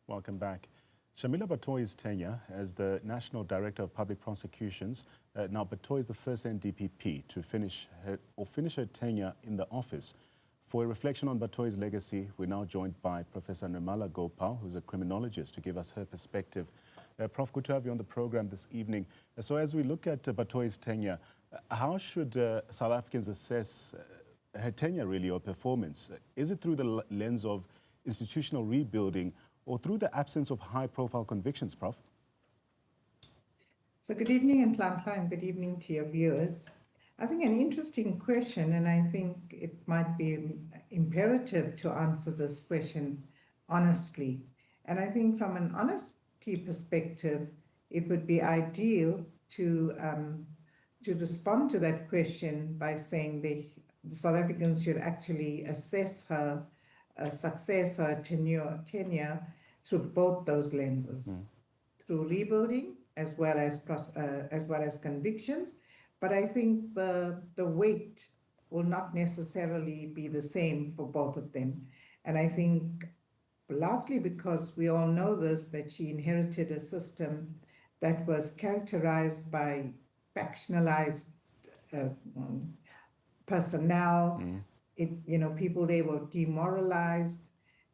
Welcome back. Shamila Batohi's tenure as the National Director of Public Prosecutions. Now, Batohi is the first NDPP to finish her tenure in the office. For a reflection on Batohi's legacy, we're now joined by Professor Nirmala Gopal, who's a criminologist, to give us her perspective. Prof, good to have you on the program this evening. So as we look at Batohi's tenure, how should South Africans assess her tenure, really, or performance? Is it through the lens of institutional rebuilding or through the absence of high-profile convictions, Prof? So good evening, Nhlanhla, and good evening to your viewers. I think an interesting question, and I think it might be imperative to answer this question honestly. And I think from an honesty perspective, it would be ideal to respond to that question by saying the South Africans should actually assess her success or tenure through both those lenses, through rebuilding as well as convictions. But I think the weight will not necessarily be the same for both of them. And I think largely because we all know this, that she inherited a system that was characterized by factionalized personnel. People, they were demoralized,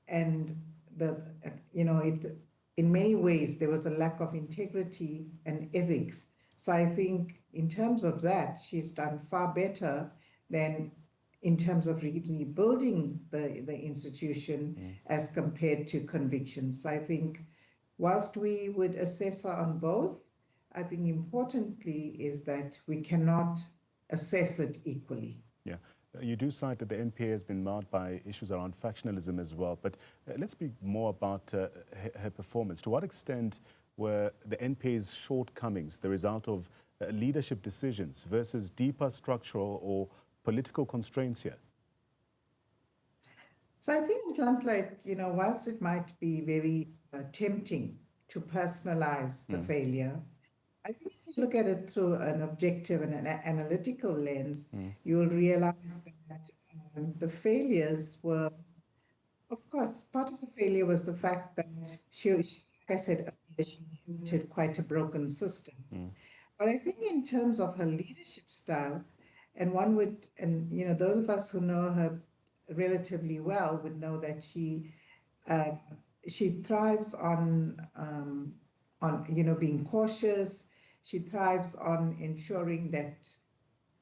and in many ways there was a lack of integrity and ethics. So I think in terms of that, she's done far better than in terms of rebuilding the institution as compared to convictions. So I think whilst we would assess her on both, I think importantly is that we cannot assess it equally. Yeah. You do cite that the NPA has been marred by issues around factionalism as well, but let's speak more about her performance. To what extent were the NPA's shortcomings the result of leadership decisions versus deeper structural or political constraints here? So I think, whilst it might be very tempting to personalize the failure, I think if you look at it through an objective and an analytical lens, you will realize that the failures were, of course, part of the failure was the fact that she like I said, she inherited quite a broken system. But I think in terms of her leadership style, and those of us who know her relatively well would know that she thrives on being cautious. She thrives on ensuring that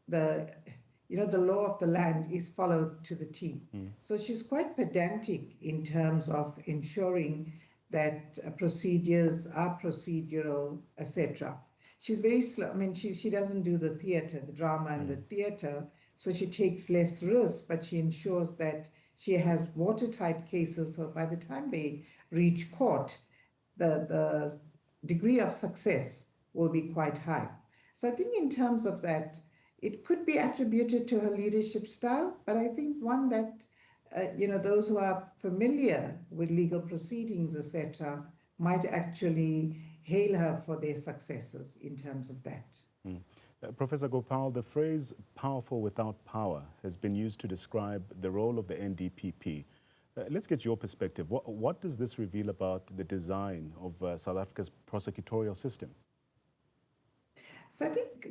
the law of the land is followed to the T. So she's quite pedantic in terms of ensuring that procedures are procedural, etc. She's very slow. I mean, she doesn't do the theater, the drama and the theater, so she takes less risk, but she ensures that she has watertight cases, so by the time they reach court, the degree of success will be quite high. So I think in terms of that, it could be attributed to her leadership style, but I think one that, those who are familiar with legal proceedings, etc., might actually hail her for their successes in terms of that. Professor Gopal, the phrase powerful without power has been used to describe the role of the NDPP. Let's get your perspective. What does this reveal about the design of South Africa's prosecutorial system? So I think,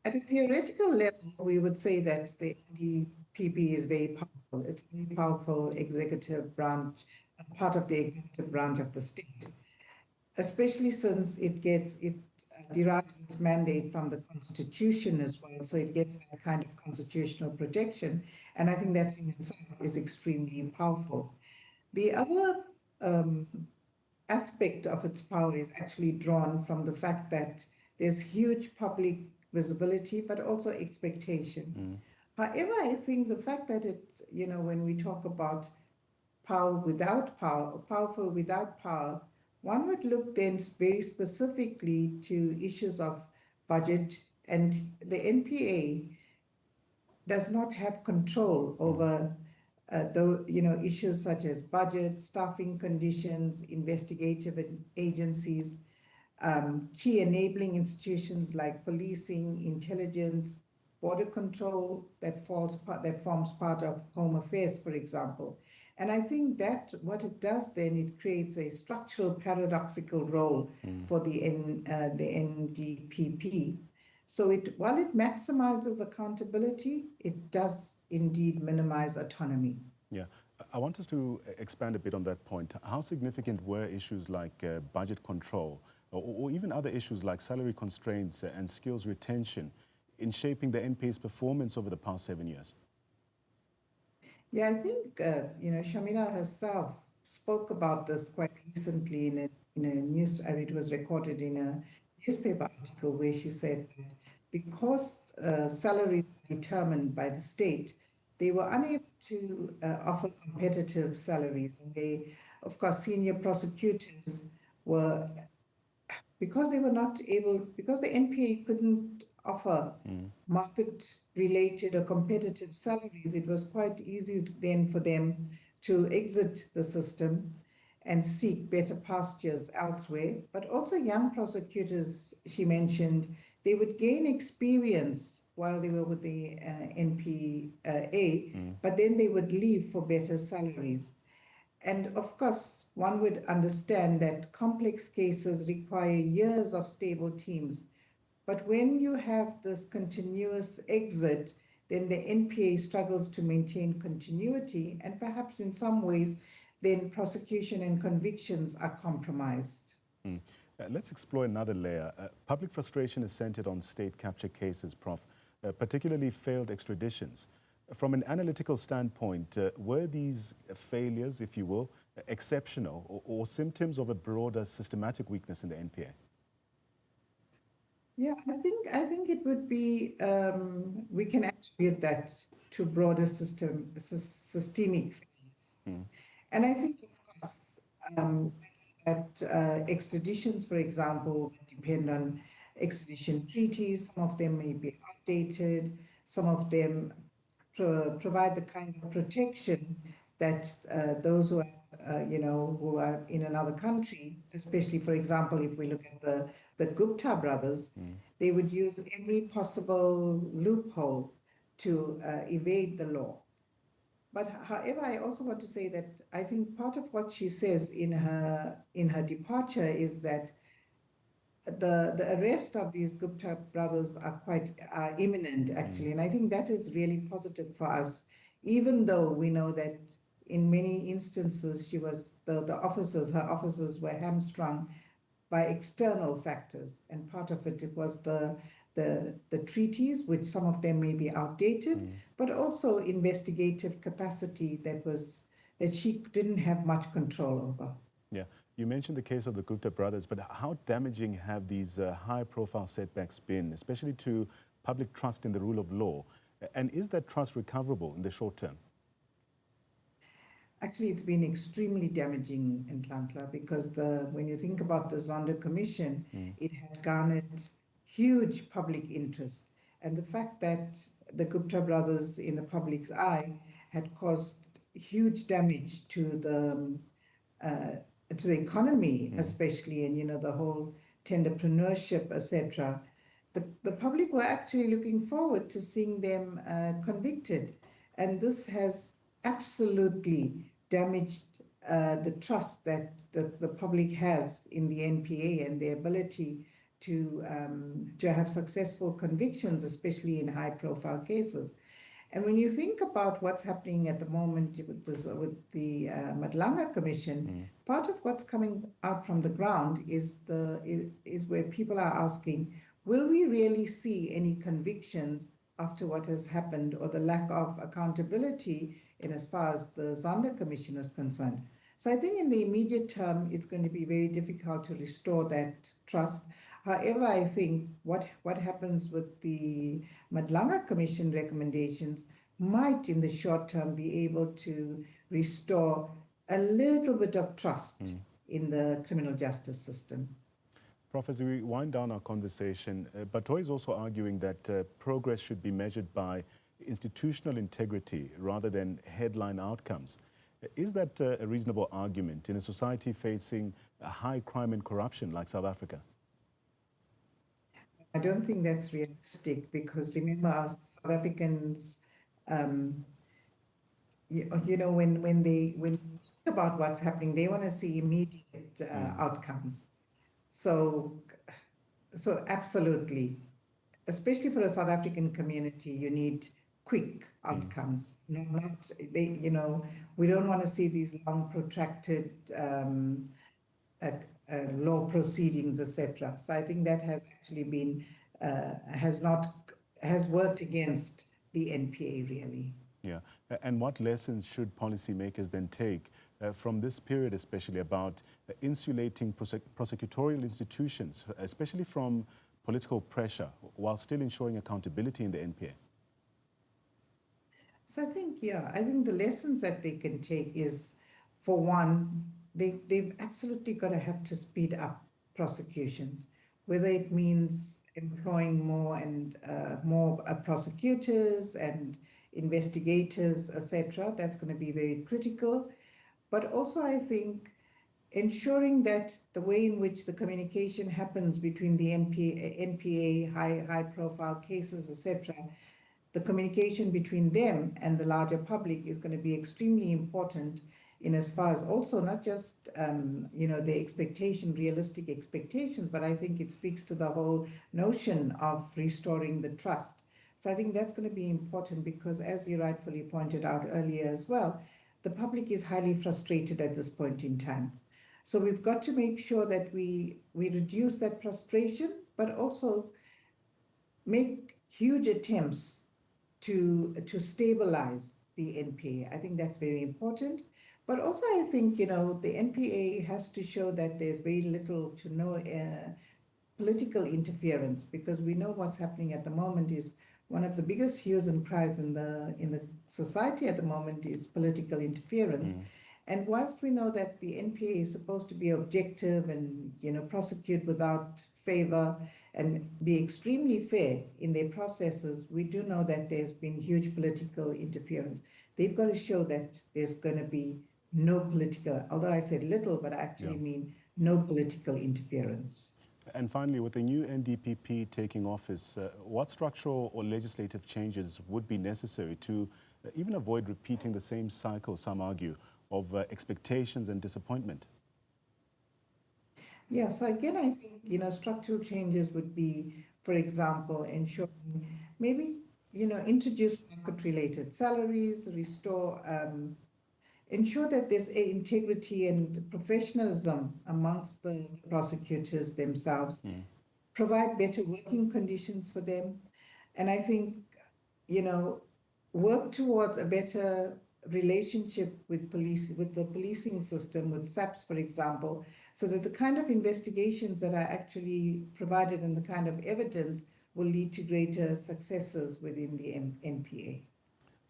at a theoretical level, we would say that the NDPP is very powerful. It's a very powerful executive branch, part of the executive branch of the state, especially since it derives its mandate from the Constitution as well. So it gets that kind of constitutional protection. And I think that in itself is extremely powerful. The other aspect of its power is actually drawn from the fact that there's huge public visibility, but also expectation. However, I think the fact that when we talk about power without power, or powerful without power, one would look then very specifically to issues of budget, and the NPA does not have control over issues such as budget, staffing conditions, investigative agencies, key enabling institutions like policing, intelligence, border control that forms part of Home Affairs, for example. And I think that what it does then, it creates a structural paradoxical role for the NDPP. So while it maximizes accountability, it does indeed minimize autonomy. Yeah. I want us to expand a bit on that point. How significant were issues like budget control or even other issues like salary constraints and skills retention in shaping the NPA's performance over the past 7 years? Yeah, I think, Shamila herself spoke about this quite recently in a news, it was recorded in a newspaper article where she said that because salaries are determined by the state, they were unable to offer competitive salaries. And they, of course, senior prosecutors were, because they were not able, because the NPA couldn't offer market-related or competitive salaries, it was quite easy then for them to exit the system and seek better pastures elsewhere. But also young prosecutors, she mentioned, they would gain experience while they were with the NPA, but then they would leave for better salaries. And of course, one would understand that complex cases require years of stable teams. But when you have this continuous exit, then the NPA struggles to maintain continuity, and perhaps in some ways, then prosecution and convictions are compromised. Let's explore another layer. Public frustration is centered on state capture cases, Prof, particularly failed extraditions. From an analytical standpoint, were these failures, if you will, exceptional or symptoms of a broader systematic weakness in the NPA? Yeah, I think it would be, we can attribute that to broader systemic failures. And I think, of course, that extraditions, for example, depend on extradition treaties. Some of them may be outdated. Some of them provide the kind of protection that those who are, who are in another country, especially, for example, if we look at the Gupta brothers, they would use every possible loophole to evade the law. But however, I also want to say that I think part of what she says in her departure is that the arrest of these Gupta brothers are quite imminent, actually. And I think that is really positive for us, even though we know that in many instances she was, her officers were hamstrung by external factors. And part of it was the treaties, which some of them may be outdated, but also investigative capacity that she didn't have much control over. Yeah. You mentioned the case of the Gupta brothers, but how damaging have these high-profile setbacks been, especially to public trust in the rule of law? And is that trust recoverable in the short term? Actually, it's been extremely damaging in Nhlanhla because when you think about the Zondo Commission, it had garnered huge public interest. And the fact that the Gupta brothers in the public's eye had caused huge damage to the economy, especially, and the whole tenderpreneurship, etc. The public were actually looking forward to seeing them convicted, and this has absolutely damaged the trust that the public has in the NPA and their ability to have successful convictions, especially in high-profile cases. And when you think about what's happening at the moment with the Madlanga Commission, part of what's coming out from the ground is where people are asking, will we really see any convictions after what has happened, or the lack of accountability in as far as the Zondo Commission is concerned? So I think in the immediate term, it's going to be very difficult to restore that trust. However, I think what happens with the Madlanga Commission recommendations might in the short term be able to restore a little bit of trust in the criminal justice system. Prof, as we wind down our conversation, Batohi is also arguing that progress should be measured by institutional integrity rather than headline outcomes. Is that a reasonable argument in a society facing high crime and corruption like South Africa? I don't think that's realistic because remember, South Africans when they think about what's happening, they want to see immediate outcomes. So absolutely, especially for the South African community, you need quick outcomes. Not they, we don't want to see these long, protracted uh, law proceedings, etc. So I think that has actually been has worked against the NPA really. Yeah. And what lessons should policymakers then take from this period, especially about insulating prosecutorial institutions, especially from political pressure, while still ensuring accountability in the NPA? So I think the lessons that they can take is, for one, they've absolutely got to have to speed up prosecutions, whether it means employing more prosecutors and investigators, etc. That's going to be very critical. But also, I think ensuring that the way in which the communication happens between the NPA, high profile cases, etc., the communication between them and the larger public is going to be extremely important, in as far as also not just the realistic expectations, but I think it speaks to the whole notion of restoring the trust. So I think that's going to be important because, as you rightfully pointed out earlier as well, the public is highly frustrated at this point in time. So we've got to make sure that we reduce that frustration, but also make huge attempts to stabilize the NPA. I think that's very important. But also, I think, the NPA has to show that there's very little to no political interference, because we know what's happening at the moment is one of the biggest hues and cries in the society at the moment is political interference. And whilst we know that the NPA is supposed to be objective and, prosecute without favor and be extremely fair in their processes, we do know that there's been huge political interference. They've got to show that there's going to be no political, although I said little, but I actually mean no political interference. And finally, with the new NDPP taking office, what structural or legislative changes would be necessary to even avoid repeating the same cycle, some argue, of expectations and disappointment? Yeah, so again, I think, structural changes would be, for example, ensuring maybe, introduce market-related salaries, restore, ensure that there's integrity and professionalism amongst the prosecutors themselves, provide better working conditions for them. And I think, work towards a better relationship with the policing system, with SAPS, for example, so that the kind of investigations that are actually provided and the kind of evidence will lead to greater successes within the NPA.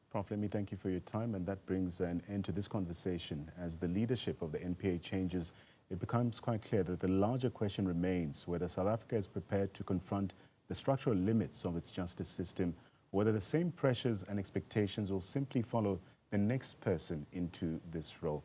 Prof, let me thank you for your time, and that brings an end to this conversation. As the leadership of the NPA changes, it becomes quite clear that the larger question remains whether South Africa is prepared to confront the structural limits of its justice system, whether the same pressures and expectations will simply follow the next person into this role.